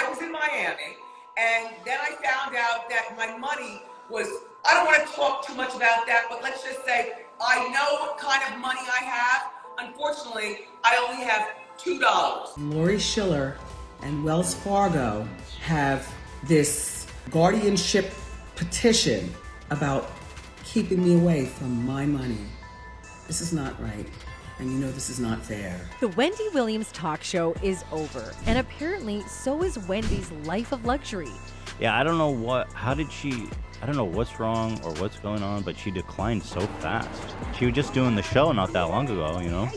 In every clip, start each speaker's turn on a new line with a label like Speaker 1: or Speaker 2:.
Speaker 1: I was in Miami, and then I found out that my money was, I don't want to talk too much about that, but let's just say I know what kind of money I have. Unfortunately, I only have $2.
Speaker 2: Lori Schiller and Wells Fargo have this guardianship petition about keeping me away from my money. This is not right, and you know this is not fair.
Speaker 3: The Wendy Williams talk show is over, and apparently so is Wendy's life of luxury.
Speaker 4: Yeah, I don't know what's wrong or what's going on, but she declined so fast. She was just doing the show not that long ago, you know?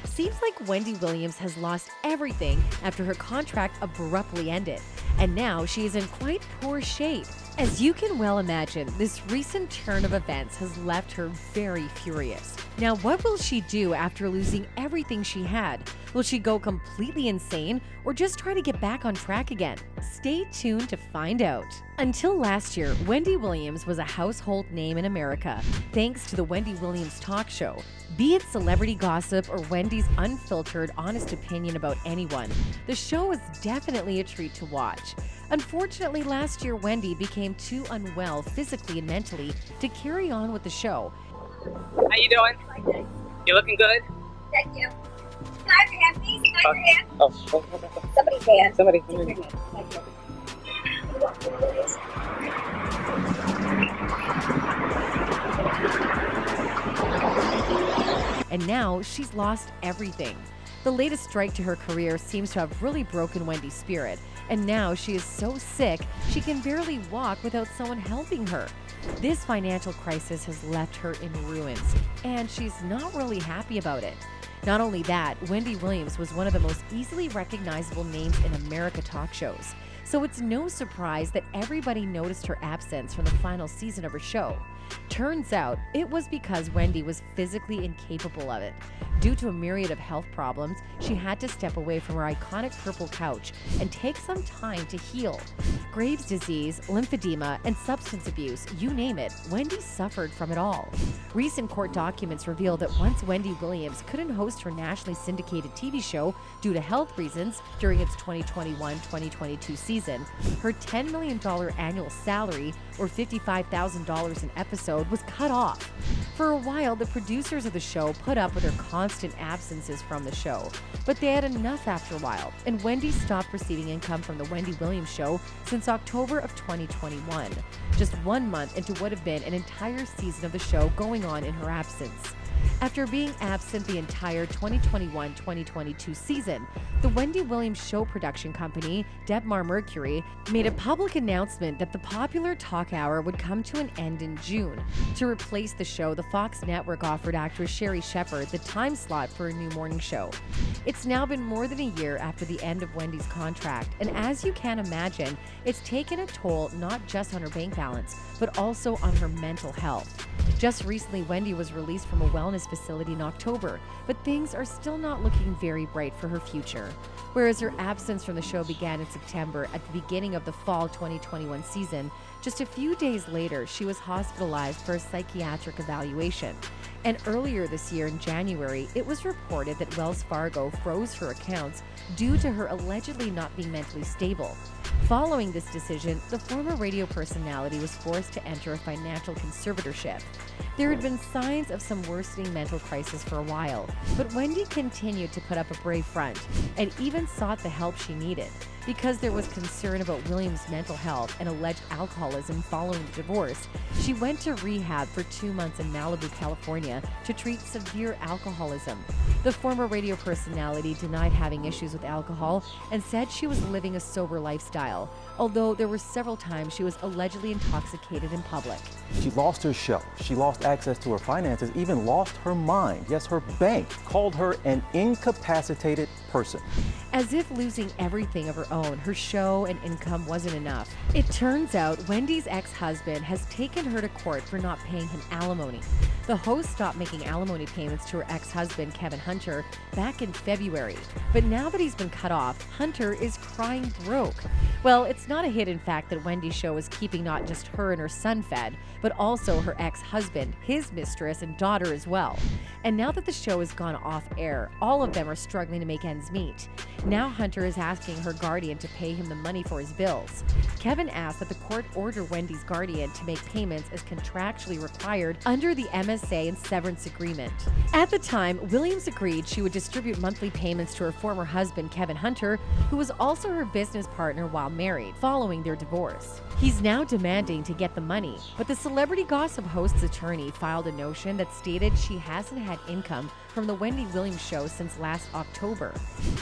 Speaker 3: Seems like Wendy Williams has lost everything after her contract abruptly ended, and now she is in quite poor shape. As you can well imagine, this recent turn of events has left her very furious. Now, what will she do after losing everything she had? Will she go completely insane or just try to get back on track again? Stay tuned to find out. Until last year, Wendy Williams was a household name in America thanks to the Wendy Williams talk show. Be it celebrity gossip or Wendy's unfiltered, honest opinion about anyone, the show is definitely a treat to watch. Unfortunately, last year, Wendy became too unwell physically and mentally to carry on with the show.
Speaker 5: How you doing? You looking good?
Speaker 6: Thank you. Slide your hand, please. Slide your hand.
Speaker 5: Oh,
Speaker 6: Somebody's hand.
Speaker 5: somebody.
Speaker 6: Thank you.
Speaker 3: And now she's lost everything. The latest strike to her career seems to have really broken Wendy's spirit, and now she is so sick she can barely walk without someone helping her. This financial crisis has left her in ruins, and she's not really happy about it. Not only that, Wendy Williams was one of the most easily recognizable names in America talk shows, so it's no surprise that everybody noticed her absence from the final season of her show. Turns out, it was because Wendy was physically incapable of it. Due to a myriad of health problems, she had to step away from her iconic purple couch and take some time to heal. Graves' disease, lymphedema, and substance abuse, you name it, Wendy suffered from it all. Recent court documents reveal that once Wendy Williams couldn't host her nationally syndicated TV show due to health reasons during its 2021-2022 season, her $10 million annual salary, or $55,000 an episode, was cut off. For a while, the producers of the show put up with her constant absences from the show, but they had enough after a while, and Wendy stopped receiving income from the Wendy Williams show since October of 2021, just 1 month into what had been an entire season of the show going on in her absence. After being absent the entire 2021-2022 season, the Wendy Williams show production company, Depp Mercury, made a public announcement that the popular talk hour would come to an end in June. To replace the show, the Fox network offered actress Sherry Shepherd the time slot for a new morning show. It's now been more than a year after the end of Wendy's contract, and as you can imagine, it's taken a toll not just on her bank balance, but also on her mental health. Just recently, Wendy was released from a wellness facility in October, but things are still not looking very bright for her future. Whereas her absence from the show began in September at the beginning of the fall 2021 season, just a few days later, she was hospitalized for a psychiatric evaluation. And earlier this year in January, it was reported that Wells Fargo froze her accounts due to her allegedly not being mentally stable. Following this decision, the former radio personality was forced to enter a financial conservatorship. There had been signs of some worsening mental crisis for a while, but Wendy continued to put up a brave front and even sought the help she needed. Because there was concern about Williams' mental health and alleged alcoholism following the divorce, she went to rehab for 2 months in Malibu, California to treat severe alcoholism. The former radio personality denied having issues with alcohol and said she was living a sober lifestyle, although there were several times she was allegedly intoxicated in public.
Speaker 7: She lost her show, she lost access to her finances, even lost her mind. Yes, her bank called her an incapacitated person.
Speaker 3: As if losing everything of her own, her show and income wasn't enough. It turns out Wendy's ex-husband has taken her to court for not paying him alimony. The host stopped making alimony payments to her ex-husband, Kevin Hunter, back in February. But now that he's been cut off, Hunter is crying broke. Well, it's not a hidden fact that Wendy's show is keeping not just her and her son fed, but also her ex-husband, his mistress, and daughter as well. And now that the show has gone off air, all of them are struggling to make ends meet. Now Hunter is asking her guardian to pay him the money for his bills. Kevin asked that the court order Wendy's guardian to make payments as contractually required under the MSA and severance agreement. At the time, Williams agreed she would distribute monthly payments to her former husband, Kevin Hunter, who was also her business partner while married, following their divorce. He's now demanding to get the money, but the celebrity gossip host's attorney filed a motion that stated she hasn't had income from the Wendy Williams show since last October.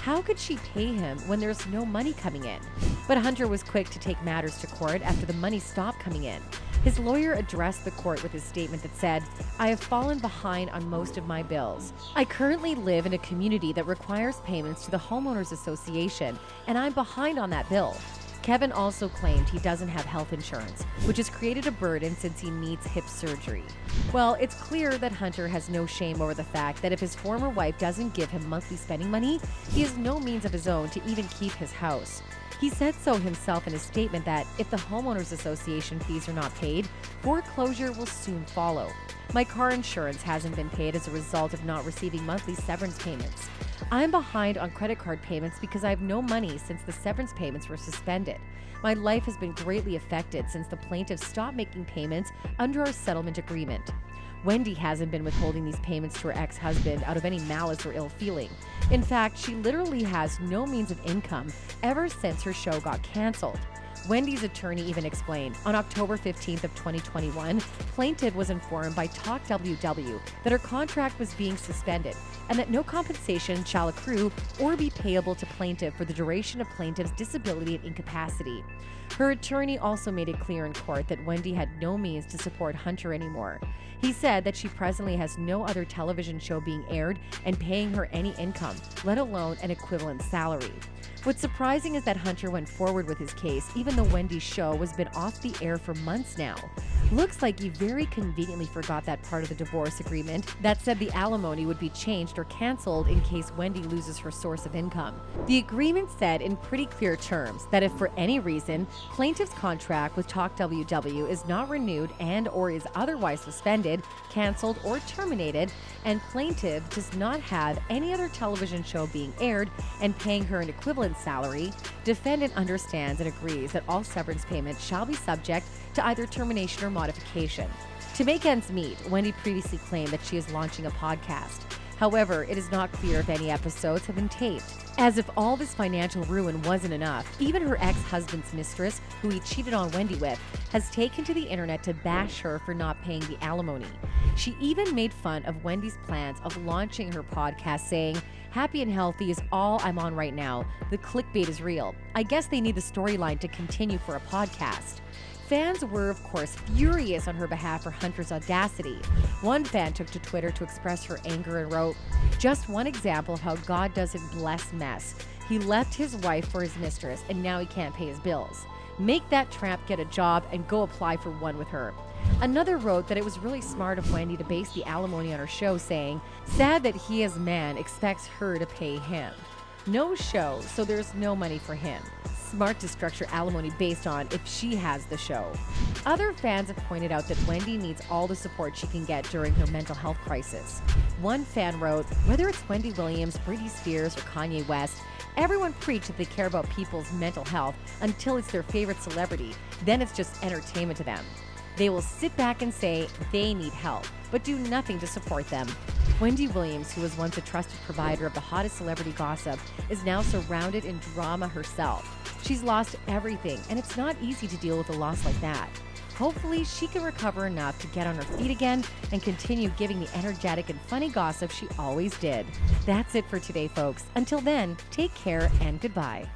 Speaker 3: How could she pay him when there's no money coming in? But Hunter was quick to take matters to court after the money stopped coming in. His lawyer addressed the court with a statement that said, "I have fallen behind on most of my bills. I currently live in a community that requires payments to the Homeowners Association, and I'm behind on that bill." Kevin also claimed he doesn't have health insurance, which has created a burden since he needs hip surgery. Well, it's clear that Hunter has no shame over the fact that if his former wife doesn't give him monthly spending money, he has no means of his own to even keep his house. He said so himself in a statement that if the Homeowners Association fees are not paid, foreclosure will soon follow. "My car insurance hasn't been paid as a result of not receiving monthly severance payments. I'm behind on credit card payments because I have no money since the severance payments were suspended. My life has been greatly affected since the plaintiff stopped making payments under our settlement agreement." Wendy hasn't been withholding these payments to her ex-husband out of any malice or ill feeling. In fact, she literally has no means of income ever since her show got canceled. Wendy's attorney even explained, on October 15th of 2021, plaintiff was informed by Talk WW that her contract was being suspended and that no compensation shall accrue or be payable to plaintiff for the duration of plaintiff's disability and incapacity. Her attorney also made it clear in court that Wendy had no means to support Hunter anymore. He said that she presently has no other television show being aired and paying her any income, let alone an equivalent salary. What's surprising is that Hunter went forward with his case even though Wendy's show has been off the air for months now. Looks like he very conveniently forgot that part of the divorce agreement that said the alimony would be changed or canceled in case Wendy loses her source of income. The agreement said in pretty clear terms that if for any reason plaintiff's contract with Talk WW is not renewed and or is otherwise suspended, canceled, or terminated, and plaintiff does not have any other television show being aired and paying her an equivalent salary, defendant understands and agrees that all severance payments shall be subject to either termination or modification. To make ends meet, Wendy previously claimed that she is launching a podcast. However, it is not clear if any episodes have been taped. As if all this financial ruin wasn't enough, even her ex-husband's mistress, who he cheated on Wendy with, has taken to the internet to bash her for not paying the alimony. She even made fun of Wendy's plans of launching her podcast, saying, "Happy and healthy is all I'm on right now. The clickbait is real. I guess they need the storyline to continue for a podcast." Fans were, of course, furious on her behalf for Hunter's audacity. One fan took to Twitter to express her anger and wrote, "Just one example of how God doesn't bless mess. He left his wife for his mistress, and now he can't pay his bills. Make that tramp get a job and go apply for one with her." Another wrote that it was really smart of Wendy to base the alimony on her show, saying, "Sad that he as man expects her to pay him. No show, so there's no money for him. Smart to structure alimony based on if she has the show." Other fans have pointed out that Wendy needs all the support she can get during her mental health crisis. One fan wrote, "Whether it's Wendy Williams, Britney Spears, or Kanye West, everyone preach that they care about people's mental health until it's their favorite celebrity. Then it's just entertainment to them. They will sit back and say they need help, but do nothing to support them." Wendy Williams, who was once a trusted provider of the hottest celebrity gossip, is now surrounded in drama herself. She's lost everything, and it's not easy to deal with a loss like that. Hopefully, she can recover enough to get on her feet again and continue giving the energetic and funny gossip she always did. That's it for today, folks. Until then, take care and goodbye.